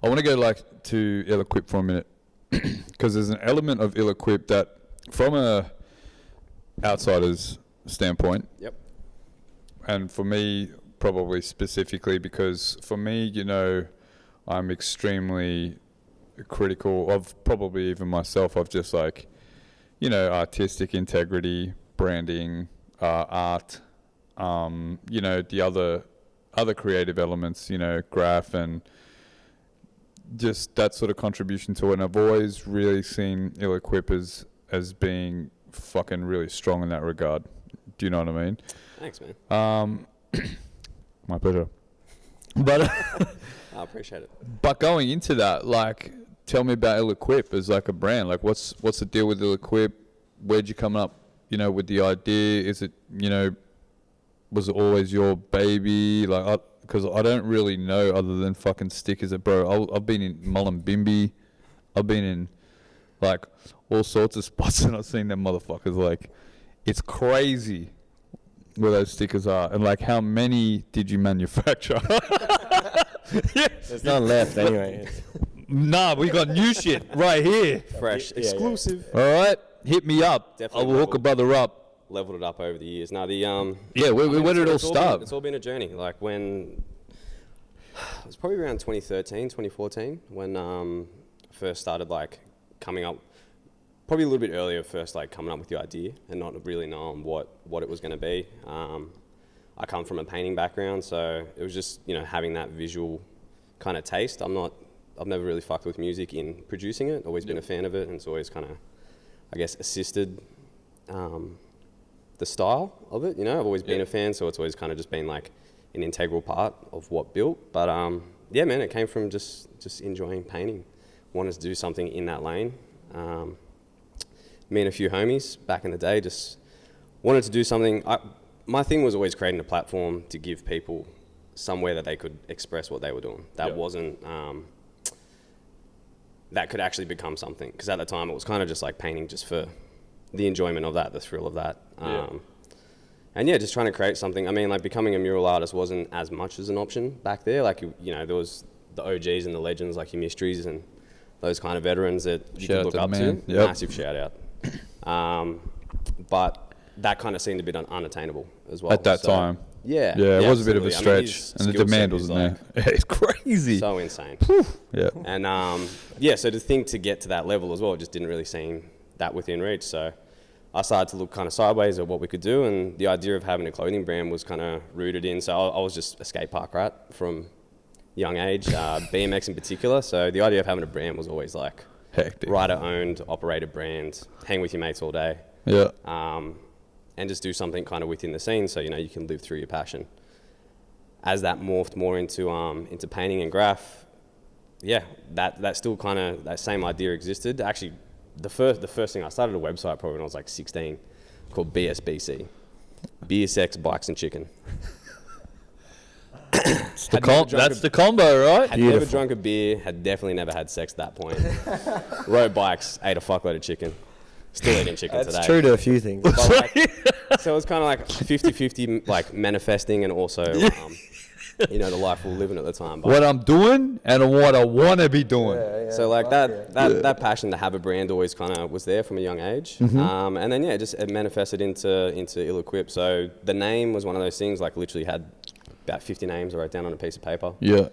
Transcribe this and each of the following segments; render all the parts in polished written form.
I want to go like to ILLEQWIP for a minute because there's an element of ILLEQWIP that, from a outsider's standpoint, Yep. and for me probably specifically, because for me, you know, I'm extremely critical of probably even myself of just like, you know, artistic integrity, branding, art, you know, the other creative elements, you know, graph and just that sort of contribution to it. And I've always really seen ILLEQWIP as being fucking really strong in that regard. Do you know what I mean? Thanks, man. My pleasure. But I appreciate it. But going into that, like, tell me about ILLEQWIP as like a brand. Like, what's the deal with ILLEQWIP? Where'd you come up, you know, with the idea? Is it, you know, was it always your baby? Like, because I don't really know other than fucking stickers. Bro, I've been in Mullumbimby. I've been in, like, all sorts of spots, and I've seen them motherfuckers. Like, it's crazy where those stickers are. And, like, how many did you manufacture? Yes. There's none left anyway. Nah, we got new shit right here. Fresh, exclusive. All right, hit me up. Definitely I will hook a brother up. Leveled it up over the years. Now where did it all start? It's all been a journey. Like when it was probably around 2013, 2014 when I first started like coming up. Probably a little bit earlier, first like coming up with the idea and not really knowing what it was going to be. I come from a painting background, so it was just, you know, having that visual kind of taste. I've never really fucked with music in producing it. Always been a fan of it, and it's always kind of, I guess, assisted the style of it. You know, I've always been a fan, so it's always kind of just been like an integral part of what built. But yeah, man, it came from just enjoying painting, wanted to do something in that lane. Me and a few homies back in the day just wanted to do something. My thing was always creating a platform to give people somewhere that they could express what they were doing. That wasn't, that could actually become something. Because at the time it was kind of just like painting just for the enjoyment of that, the thrill of that. And yeah, just trying to create something. I mean, like becoming a mural artist wasn't as much as an option back there. Like, you know, there was the OGs and the legends like your Mysteries and those kind of veterans that you could look up to. Massive shout out. But that kind of seemed a bit unattainable as well. At that time. Yeah. Yeah, it was a bit of a stretch. And the demand wasn't there. It's crazy. So insane. Yeah. And yeah, so the thing to get to that level as well, it just didn't really seem that within reach. So I started to look kind of sideways at what we could do, and the idea of having a clothing brand was kind of rooted in. So I was just a skate park rat from young age, BMX in particular. So the idea of having a brand was always like hectic. Rider-owned, operated brand, hang with your mates all day. Yeah. And just do something kind of within the scene, so you know you can live through your passion. As that morphed more into painting and graph, yeah, that still kind of that same idea existed. Actually, the first thing I started a website probably when I was like 16, called BSBC, Beer, Sex, Bikes, and Chicken. That's the combo, right? Had never drunk a beer, had definitely never had sex at that point. Rode bikes, ate a fuckload of chicken. Still eating chicken today. That's true to a few things. But like, so it was kind of like 50-50, like manifesting and also, you know, the life we were living at the time. But what I'm doing and what I want to be doing. So like that passion to have a brand always kind of was there from a young age. And then, yeah, just it manifested into ILLEQWIP. So the name was one of those things, like literally had about 50 names I wrote down on a piece of paper. Yeah.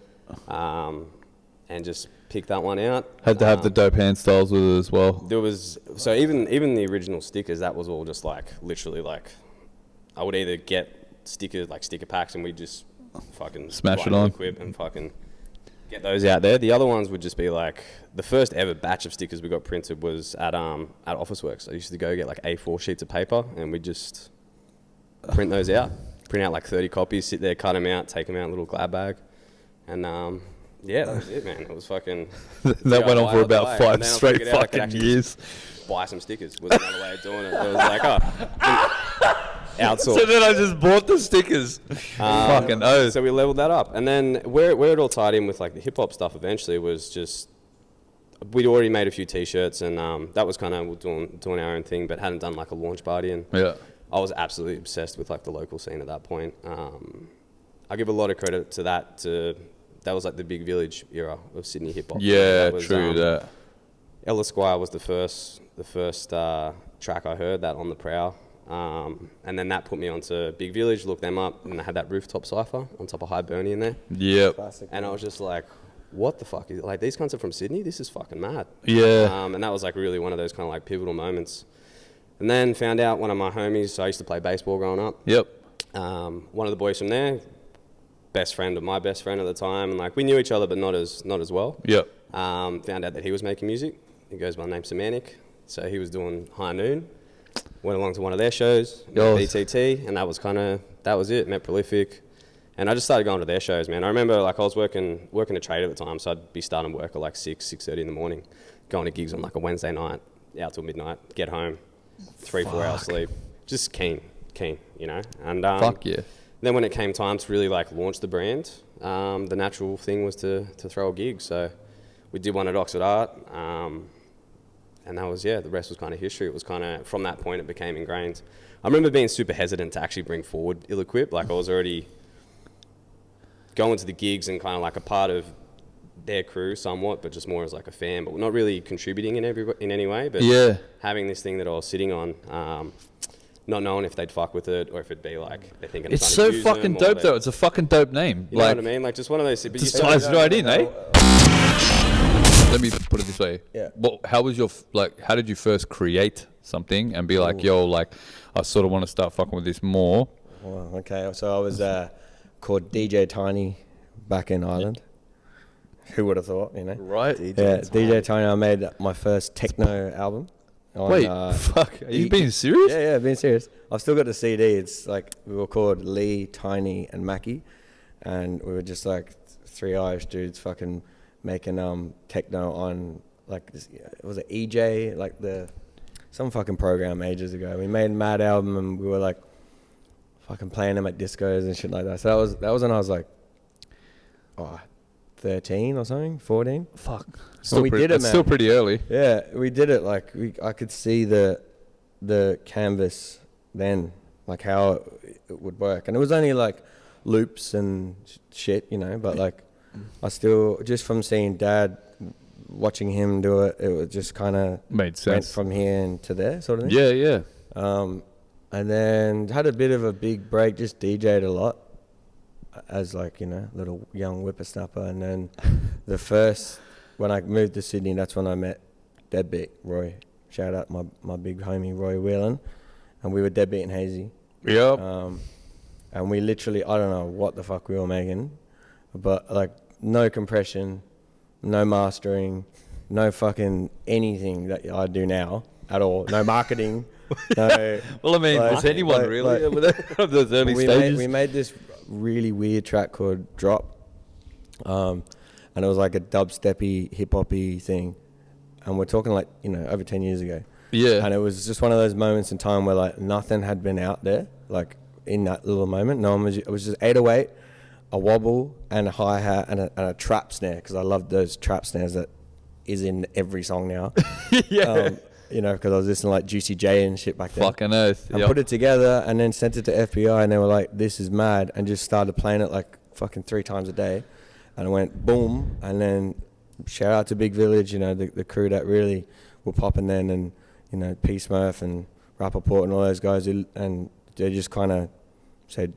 And just picked that one out. Had to have the dope hand styles with it as well. There was, so even the original stickers, that was all just like, literally like, I would either get stickers, like sticker packs, and we'd just fucking smash it on. ILLEQWIP and fucking get those out there. The other ones would just be like, the first ever batch of stickers we got printed was at Officeworks. I used to go get like A4 sheets of paper and we'd just print those out. Print out like 30 copies, sit there, cut them out, take them out in a little glad bag. And yeah, that was it, man. It was fucking... that went on for about 5 straight fucking years. Buy some stickers was another way of doing it. It was like, outsource. So then I just bought the stickers. Fucking oath. So we leveled that up. And then where it all tied in with like the hip-hop stuff eventually was just... We'd already made a few T-shirts and that was kind of doing our own thing, but hadn't done like a launch party. And I was absolutely obsessed with like the local scene at that point. I give a lot of credit to that, to that was like the Big Village era of Sydney hip hop. Yeah, that was, true that. ILLEQWIP was the first track I heard, that On the Prowl. And then that put me onto Big Village, looked them up, and they had that rooftop cypher on top of High Bernie in there. Yep. Classic. And I was just like, what the fuck is like, these cunts are from Sydney? This is fucking mad. Yeah. And that was like really one of those kind of like pivotal moments. And then found out one of my homies, so I used to play baseball growing up. Yep. One of the boys from there, best friend of my best friend at the time, and like we knew each other but not as well. Yep. Found out that he was making music. He goes by the name Semantic. So he was doing High Noon. Went along to one of their shows, BTT, and that was it. Met Prolific, and I just started going to their shows, man. I remember like I was working a trade at the time, so I'd be starting work at like 6:30 in the morning, going to gigs on like a Wednesday night, out till midnight, get home, 3-4 hours sleep, just keen, you know. And Fuck yeah. then when it came time to really like launch the brand, the natural thing was to throw a gig. So we did one at Oxford Art. And that was, the rest was kind of history. It was kind of, from that point, it became ingrained. I remember being super hesitant to actually bring forward ILLEQWIP. Like, I was already going to the gigs and kind of like a part of their crew somewhat, but just more as like a fan, but not really contributing in any way. But having this thing that I was sitting on, not knowing if they'd fuck with it or if it'd be like, they're thinking It's so fucking dope, though. It's a fucking dope name. You know what I mean? Like, just one of those... But just ties right in, eh? Let me put it this way. Yeah. Well, how was your how did you first create something and be like, yo, like, I sort of want to start fucking with this more? Well, okay, so I was called DJ Tiny back in Ireland. Who would have thought, you know? Right. DJ Tiny. I made my first techno album. Wait, fuck. Are you being serious? Yeah, being serious. I've still got the CD. It's like, we were called Lee, Tiny, and Mackie. And we were just like 3 Irish dudes fucking making techno on like this, it was an EJ, like some fucking program ages ago. We made a mad album and we were like fucking playing them at discos and shit like that. So that was when I was like 13 or something, 14. Fuck. We did it, man. Still pretty early. Yeah, we did it. Like I could see the canvas then, like how it would work, and it was only like loops and shit, you know. But like, I still, just from seeing Dad, watching him do it, it was just kind of made sense. Went from here and to there, sort of thing. Yeah. And then had a bit of a big break, just DJ'd a lot as like, you know, little young whippersnapper. And then when I moved to Sydney, that's when I met Deadbeat Roy. Shout out my big homie Roy Whelan. And we were Deadbeat and Hazy. Yep. And we literally, I don't know what the fuck we were making, but like no compression, no mastering, no fucking anything that I do now at all. No marketing. No. Well, I mean, does anyone really of those early stages? We made this really weird track called Drop. And it was like a dubsteppy, hip-hoppy thing. And we're talking like, you know, over 10 years ago. Yeah. And it was just one of those moments in time where like nothing had been out there, like in that little moment. It was just 808, a wobble and a hi-hat and a trap snare, because I loved those trap snares that is in every song now. Yeah. You know, because I was listening to like Juicy J and shit back then. Fucking earth. I put it together and then sent it to FBI and they were like, this is mad, and just started playing it like fucking 3 times a day. And it went boom. And then shout out to Big Village, you know, the crew that really were popping then, and, you know, P Smurf and Rappaport and all those guys, and they just kind of said,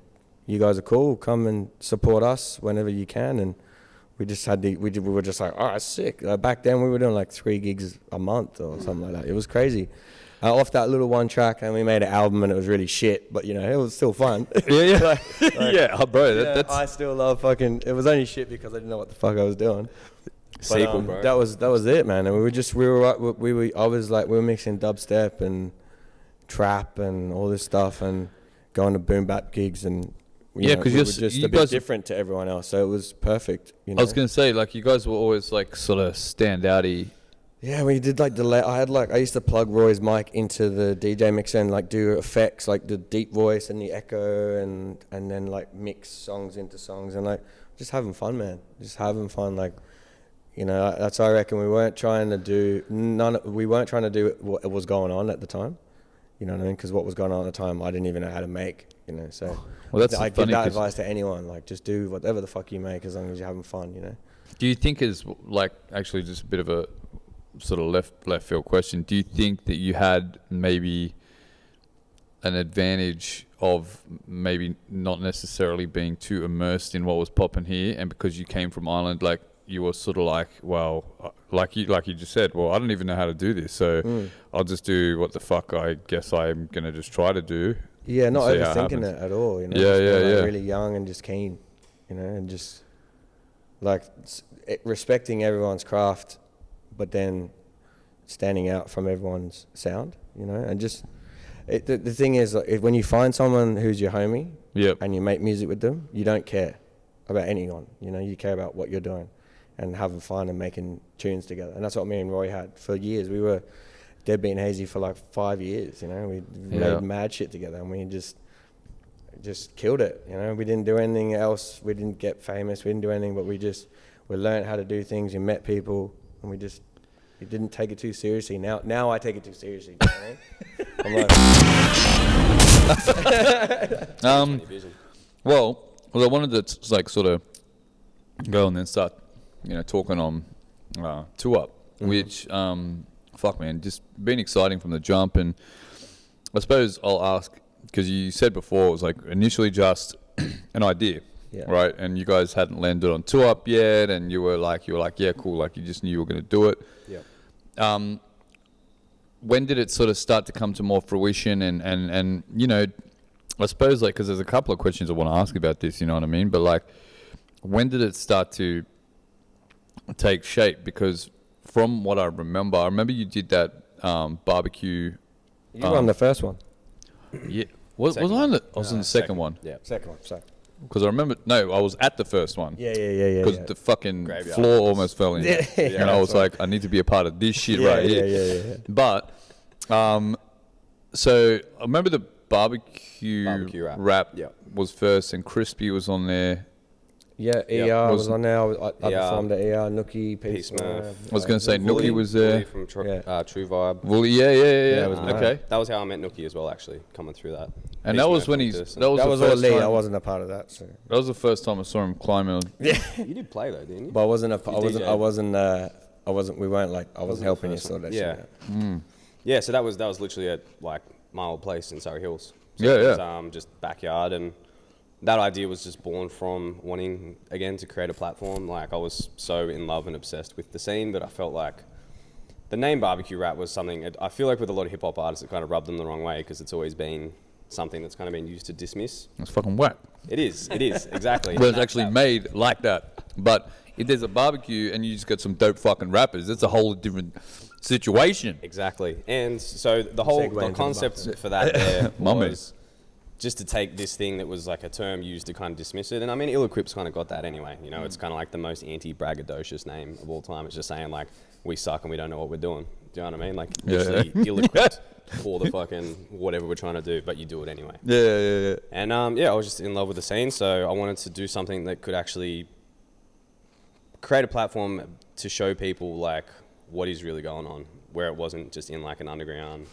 you guys are cool, come and support us whenever you can. And we just had we were just like, all right, sick. Back then we were doing like 3 gigs a month or something like that. It was crazy. Off that little one track, and we made an album, and it was really shit, but you know, it was still fun. Yeah. Yeah, bro. That's I still love fucking. It was only shit because I didn't know what the fuck I was doing. Sequel, bro. That was it, man. And we were mixing dubstep and trap and all this stuff, and going to boom bap gigs, and yeah, because we were just a bit different to everyone else, so it was perfect. You know? I was gonna say, like, you guys were always like sort of standouty. Yeah, we did like I used to plug Roy's mic into the DJ mixer and like do effects, like the deep voice and the echo, and then like mix songs into songs, and like just having fun, man. Just having fun, like, you know. That's, I reckon, we weren't trying to do what was going on at the time. You know what I mean? Because what was going on at the time, I didn't even know how to make. you know. So Well, that's I give funny that 'cause- advice to anyone, like just do whatever the fuck you make as long as you're having fun, you know. Do you think is like actually just a bit of a sort of left field question? Do you think that you had maybe an advantage of maybe not necessarily being too immersed in what was popping here, and because you came from Ireland, like you were sort of like, well, like you just said, well, I don't even know how to do this, so I'll just do what the fuck I guess I'm gonna just try to do. Yeah, not see how it overthinking happens. it at all, you know. Yeah, just being, yeah, like, yeah. really young and just keen, you know, and just like respecting everyone's craft, but then standing out from everyone's sound, you know, and just the thing is, like, when you find someone who's your homie, Yep. and you make music with them, you don't care about anyone, you know. You care about what you're doing and having fun and making tunes together, and that's what me and Roy had for years. We were Deadbeat and Hazy for like 5 years, you know. We made mad shit together, and we just killed it, you know. We didn't do anything else. We didn't get famous. We didn't do anything, but we learned how to do things. We met people, and we didn't take it too seriously. Now I take it too seriously. You know what I mean? I'm like, Well, I wanted to like sort of go and then start, you know, talking on Two Up, which fuck man, just been exciting from the jump. And I suppose I'll ask, because you said before it was like initially just an idea, right? And you guys hadn't landed on Two Up yet, and you were like, yeah, cool, like you just knew you were going to do it. Yeah. When did it sort of start to come to more fruition? And you know, I suppose like, because there's a couple of questions I want to ask about this, you know what I mean? But like, when did it start to take shape? Because from what I remember you did that barbecue. you were on the first one. Yeah, was I on the? I was in the second one. Yeah. Second one, sorry. Because I remember, no, I was at the first one. Yeah. Because the fucking Graveyard. floor almost fell in. Yeah, And I was like, I need to be a part of this shit right here. Yeah. But, so I remember the barbecue rap. rap was first, and Crispy was on there. Yeah, Yep. ER was on there. I performed at ER, Nookie, Peace Smurf. I was going to say Wooly- Nookie was Wooly there. from True Vibe. Wooly, yeah. it was mad. Okay. That was how I met Nookie as well, actually, coming through that. And Peace that was Smurf when went he's, to that was That the was all first Lee. time. I wasn't a part of that. So. That was the first time I saw him climbing. You did play though, didn't you? But I wasn't. I wasn't. We weren't like. I wasn't helping you sort of Yeah. shit. Yeah, so that was literally at like my old place in Surrey Hills. So Yeah, it was, just backyard, and that idea was just born from wanting again to create a platform. Like I was so in love and obsessed with the scene, but I felt like the name barbecue rap was something. I feel like with a lot of hip hop artists, it kind of rubbed them the wrong way because it's always been something that's kind of been used to dismiss. That's fucking whack. It is exactly. Well, it's actually made like that. But if there's a barbecue and you just got some dope fucking rappers, that's a whole different situation. Exactly. And so the concept for that there My man. was just to take this thing that was like a term used to kind of dismiss it. And I mean, ILLEQWIP's kind of got that anyway. You know, it's kind of like the most anti-braggadocious name of all time. It's just saying like, we suck and we don't know what we're doing. Do you know what I mean? Like, literally ill-equipped for the fucking whatever we're trying to do, but you do it anyway. Yeah. And I was just in love with the scene, so I wanted to do something that could actually create a platform to show people like what is really going on, where it wasn't just in like an underground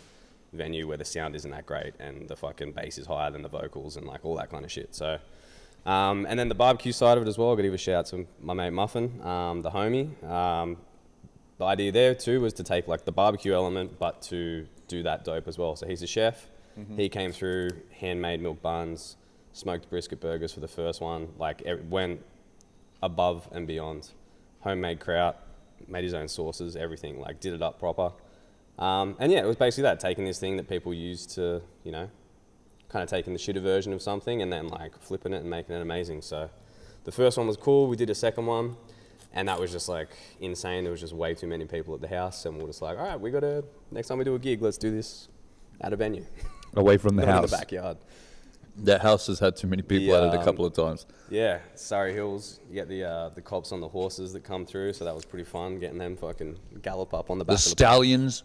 venue where the sound isn't that great and the fucking bass is higher than the vocals and like all that kind of shit. So, and then the barbecue side of it as well, I got to give a shout out to my mate Muffin, the homie. The idea there too was to take like the barbecue element, but to do that dope as well. So he's a chef. He came through, handmade milk buns, smoked brisket burgers for the first one, like went above and beyond. Homemade kraut, made his own sauces, everything, like did it up proper. And yeah, it was basically that, taking this thing that people use to, you know, kind of taking the shitter version of something and then like flipping it and making it amazing. So the first one was cool. We did a second one and that was just like insane. There was just way too many people at the house and we're just like, all right, next time we do a gig, let's do this at a venue. Away from the Not house. in the backyard. That house has had too many people at it a couple of times. Yeah, Surrey Hills. You get the cops on the horses that come through, so that was pretty fun, getting them fucking gallop up on the back The of stallions.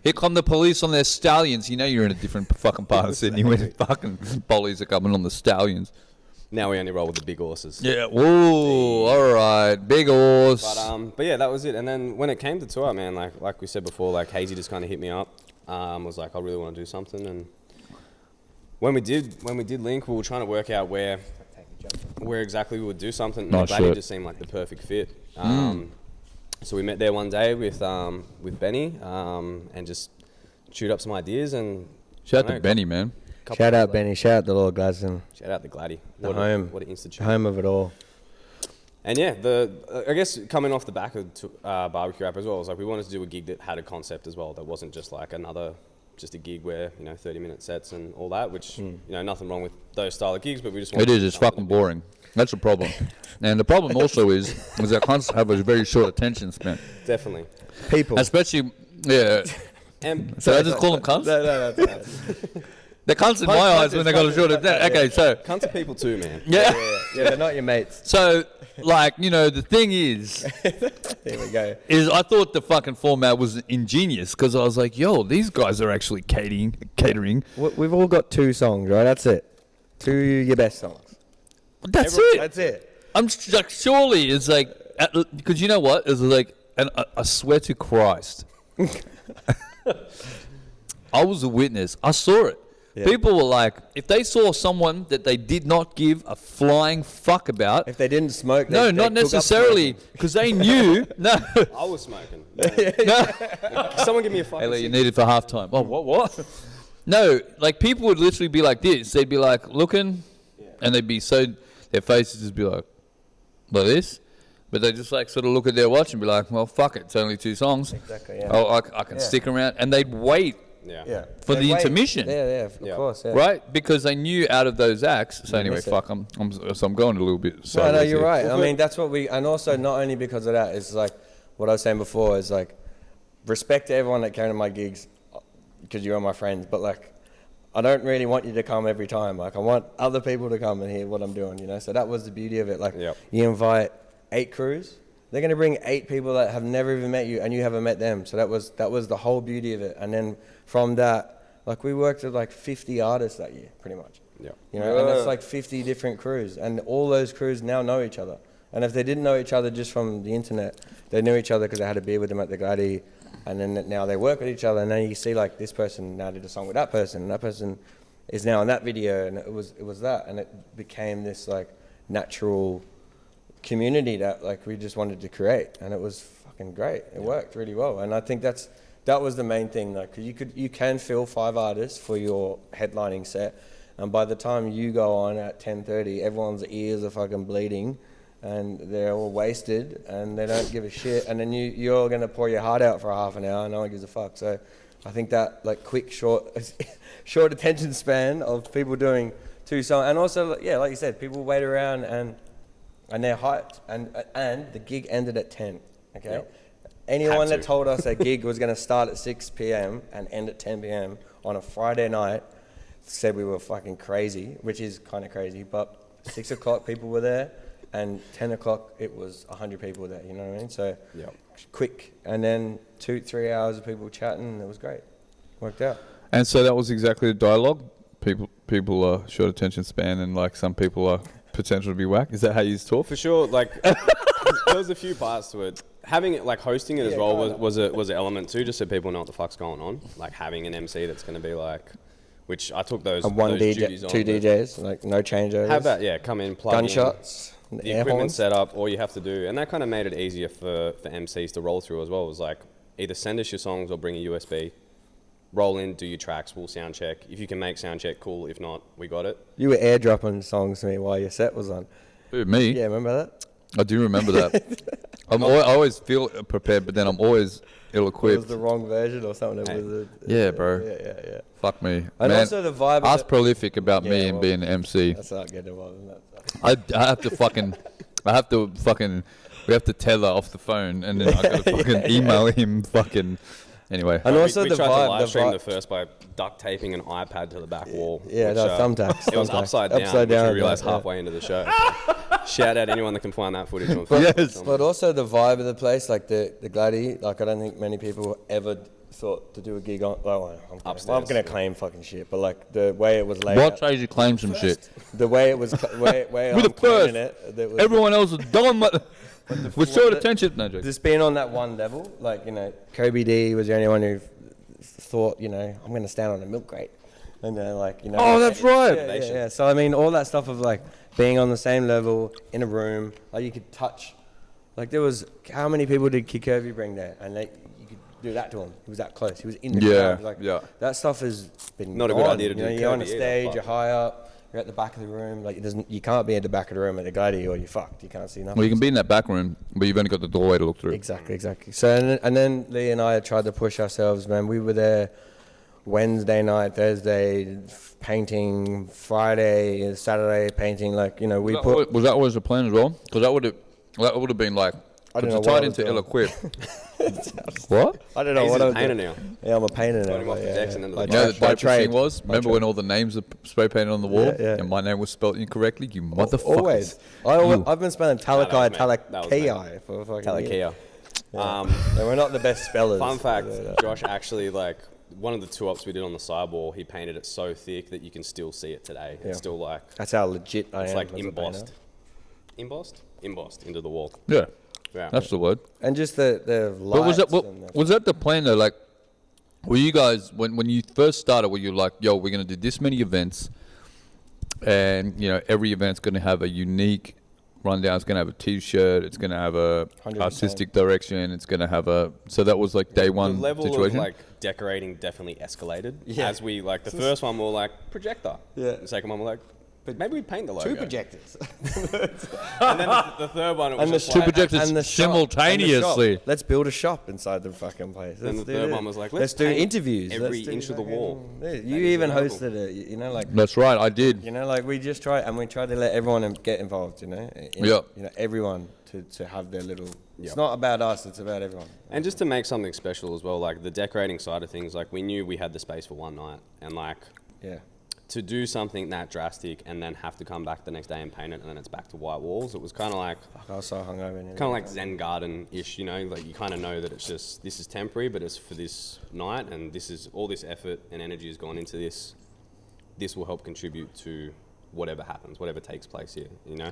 Here come the police on their stallions. You know you're in a different fucking part of Sydney when fucking pollies are coming on the stallions. Now we only roll with the big horses. Yeah, whoa, all right, big horse. But yeah, that was it. And then when it came to tour, man, like we said before, like Hazy just kind of hit me up. Was like, I really want to do something, and when we did link, we were trying to work out where exactly we would do something. And Nice Gladdy shirt. just seemed like the perfect fit. So we met there one day with Benny and just chewed up some ideas and. Shout out to Benny, man. Shout out Benny. Shout out the Lord Gladstone. Shout out the Gladdy. The home. What an institution. Home of it all. And yeah, I guess coming off the back of barbecue rap as well, it was like we wanted to do a gig that had a concept as well. That wasn't just like just a gig where 30-minute sets and all that. Which nothing wrong with those style of gigs, but we just wanted It to is. do It's something fucking a bit- boring. That's the problem. And the problem also is that cunts have a very short attention span. Definitely. People. Especially, yeah. And So I just call them cunts? No, no. They're cunts in my eyes when they got a short attention. Okay, so. cunts are people too, man. Yeah. Yeah, they're not your mates. So, the thing is, Here we go. I thought the fucking format was ingenious because I was like, yo, these guys are actually catering. We've all got 2 songs, right? That's it. 2 your best songs. That's it. That's it. I'm like, surely it's like, because you know what? It's like, and I swear to Christ, I was a witness. I saw it. Yeah. People were like, if they saw someone that they did not give a flying fuck about, If they didn't smoke, no, they'd not cook up necessarily, smoking. because they knew. No, I was smoking. no. Someone give me a fucking. Hey, look, you cig. need it for halftime. Oh, what? No, like people would literally be like this. They'd be like looking, and they'd be so, their faces just be like this, but they just like sort of look at their watch and be like, well, fuck it, it's only 2 songs. Exactly, yeah. Oh, I can stick around, and they'd wait, Yeah. For They'd the wait. intermission. Yeah, of Yeah. course, yeah. right? Because they knew out of those acts. So anyway, miss it. fuck, I'm going a little bit. No, sideways you're here. right. I mean, that's what and also not only because of that, it's like what I was saying before is like respect to everyone that came to my gigs because you're my friends, but like I don't really want you to come every time. Like I want other people to come and hear what I'm doing, So that was the beauty of it. Like Yep. you invite 8 crews, they're going to bring 8 people that have never even met you and you haven't met them. So that was the whole beauty of it. And then from that, like we worked with like 50 artists that year, pretty much. Yeah. And it's like 50 different crews, and all those crews now know each other. And if they didn't know each other just from the internet, they knew each other because they had a beer with them at the Gladdy, and then now they work with each other. And then you see like this person now did a song with that person, and that person is now in that video, and it was that, and it became this like natural community that like we just wanted to create, and it was fucking great. It worked really well, and I think that was the main thing, like, because you can fill 5 artists for your headlining set, and by the time you go on at 10:30, everyone's ears are fucking bleeding, and they're all wasted, and they don't give a shit, and then you're gonna pour your heart out for half an hour, and no one gives a fuck. So, I think that like quick, short attention span of people doing 2 songs, and also like you said, people wait around and they're hyped, and the gig ended at 10. Okay. Yep. Anyone Had that to. told us a gig was going to start at 6 p.m. and end at 10 p.m. on a Friday night said we were fucking crazy, which is kind of crazy. But 6 o'clock people were there, and 10 o'clock it was 100 people there. You know what I mean? So Yep. quick, and then 2-3 hours of people chatting. And it was great. Worked out. And so that was exactly the dialogue. People are short attention span, and like some people are potential to be whack. Is that how you talk? For sure, like there was a few parts to it. Having it, like hosting it as well was an element too, just so people know what the fuck's going on. Like having an MC that's going to be like, which I took those And one those DJ, duties 2 on. DJs, like no changeovers. How about come in, plug gunshots, in, the air equipment horns. set up, all you have to do, and that kind of made it easier for MCs to roll through as well. It was like either send us your songs or bring a USB, roll in, do your tracks, we'll sound check. If you can make sound check, cool. If not, we got it. You were airdropping songs to me while your set was on. Who, me? Yeah, remember that? I do remember that. I always feel prepared, but then I'm always It was ill-equipped. the wrong version or something. Hey. It was Yeah, bro. Yeah. Fuck me. And Man, also the vibe. ask of Prolific about me Yeah, and well, being an MC. That's not getting involved in that. I have to fucking, we have to tether off the phone, and then I gotta fucking email him fucking. Anyway, And also we the tried to vibe. live The stream the vibe. first by duct taping an iPad to the back wall. Yeah, which, no, thumbtacks. It was thumbtacks. upside down, Upside down. which we realised yeah. halfway into the show. Shout out anyone that can find that footage on But, Yes. but also the vibe of the place, like the Gladdy. Like I don't think many people ever thought to do a gig on. Well, I'm Upstairs, gonna yeah. claim fucking shit, but like the way it was laid watch out, Hazy claim some shit. the way it was, way With I'm the claiming first. it. That was Everyone else is dumb with short attention. No joke. just being on that one level, like Kobe D was the only one who thought, I'm going to stand on a milk crate And they're like, you know. Oh, that's right. Yeah. So I mean, all that stuff of like being on the same level in a room, like you could touch. Like there was, how many people did Kid Curvy bring there? And you could do that to him. He was that close. He was in the crowd. Like, that stuff has been not gone. a good idea to do. You're on a Curvy stage, either, you're high up, you're at the back of the room. Like you can't be at the back of the room at the Glady or you're fucked. You can't see nothing. Well, you can be in that back room, but you've only got the doorway to look through. Exactly. So and then Lee and I tried to push ourselves, man. We were there Wednesday night, Thursday painting, Friday, Saturday painting. Like, you know, Was that always the plan as well? Because that would have been like, I don't know it's what tied I was into doing. ILLEQWIP. What? I don't know He's what I a was painter doing. now. Yeah, I'm a painter now. Put him off the Jackson into the You know the by dopest trade. thing was? Remember when all the names are spray painted on the wall? Yeah. And my name was spelled incorrectly? You motherfuckers. Always. I've been spelling Talakai, Talakai for fucking years. Talakia. And we're not the best spellers. Fun fact, Josh actually, like, one of the 2-ups we did on the sidewall, he painted it so thick that you can still see it today. Yeah. It's still like... That's how legit I am. It's like as a embossed. painter. Embossed into the wall. Yeah. Yeah. That's the word. And just the But lights. was that the plan though? Like, were you guys, when you first started, were you like, yo, we're going to do this many events and, you know, every event's going to have a unique rundown. It's going to have a T-shirt. It's going to have a 100%. artistic direction. It's going to have a... So that was like day one The level situation? of, like, decorating definitely escalated. Yeah. As we, like, the first one we were like, projector. Yeah. The second one we were like, but maybe we paint the logo. 2 projectors. And then the third one, it was And the just Two like... projectors and the shop- simultaneously. and the shop. Let's build a shop inside the fucking place. Then the do third this. one was like, let's let's do paint interviews. every Let's do inch of the fucking- wall. Yeah, That you is even the level. hosted it, you know, like, That's right, I did. you know, like we just tried, and we tried to let everyone get involved, you know. Yeah. You know, everyone to have their little. Yeah. It's not about us; it's about everyone. And just to make something special as well, like the decorating side of things, like we knew we had the space for one night, and like Yeah. to do something that drastic and then have to come back the next day and paint it, and then it's back to white walls. It was kind of like I was so hungover. kind of like Zen garden-ish, you know, like you kind of know that it's just this is temporary, but it's for this night, and this is all this effort and energy has gone into this. This will help contribute to whatever happens, whatever takes place here, you know.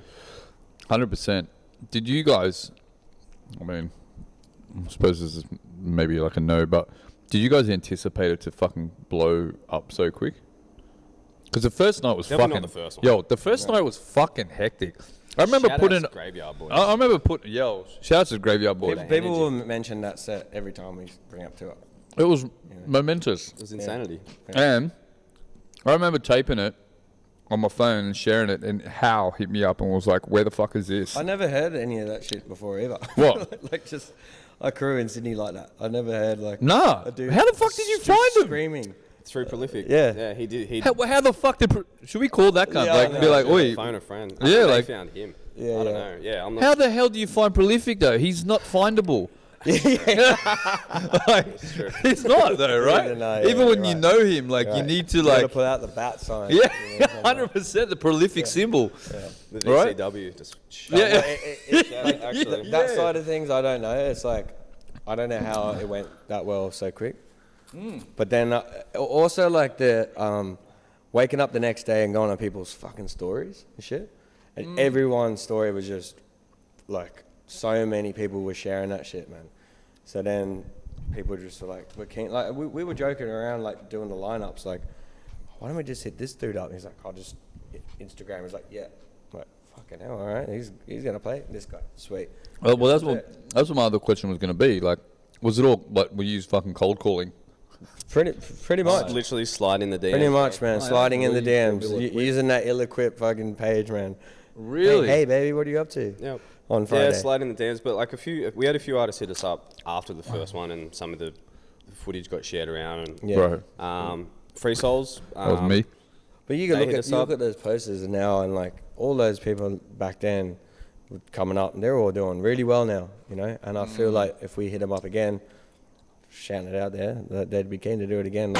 100%. Did you guys, I mean, I suppose this is maybe like a no, but did you guys anticipate it to fucking blow up so quick? Because the first night was Definitely fucking... not the first one. Yo, the first night was fucking hectic. I remember Shout putting... outs to Graveyard Boys. I remember putting... Yo, shouts to Graveyard Boys. People will mention that set every time we bring up to it. It was momentous. It was insanity. And I remember taping it on my phone and sharing it, and Hal hit me up and was like, where the fuck is this? I never heard any of that shit before either. What? Like just a crew in Sydney like that. I never heard like Nah. a dude How the fuck did you just find him? screaming? Through Prolific. Yeah. Yeah, he did. He How the fuck did... Should we call that cunt? Yeah, I like, know. be like, oi, phone a friend. Yeah, I think like- they found him. Yeah, I don't yeah. know. Yeah, I'm not. how the hell do you find Prolific though? He's not findable. Like, true. it's not though, right? no, Even yeah, when you right. know him, like you Right. need to You gotta like, put out the bat sign. yeah, you know, 100% the Prolific symbol. The Right? VCW just. Yeah. Actually. That side of things, I don't know. It's like, I don't know how it went that well so quick. But then also like the waking up the next day and going on people's fucking stories and shit. And everyone's story was just like, so many people were sharing that shit, man. So then people just were like, we're keen. Like we were joking around, like doing the lineups, like, why don't we just hit this dude up? And he's like, I'll just hit Instagram. He's like, yeah. I'm like, fucking hell, all right. He's gonna play this guy. Sweet. Well, that's what my other question was going to be. Like, was it all like we used fucking cold calling? Pretty much. Literally slide in the DM. Pretty much, man. Sliding in the DMs, Ill-equipped. using that ill-equipped fucking page, man. Really? Hey, baby, what are you up to? Yep. On Friday. Yeah, slide in the DMs. But like we had a few artists hit us up after the first one, and some of the footage got shared around. And, Yeah. Bro, Free Souls. that was me. But you can They look hit at us up. those posters now, and like all those people back then were coming up, and they're all doing really well now, you know. And I feel like if we hit them up again, shouting it out there, that they'd be keen to do it again.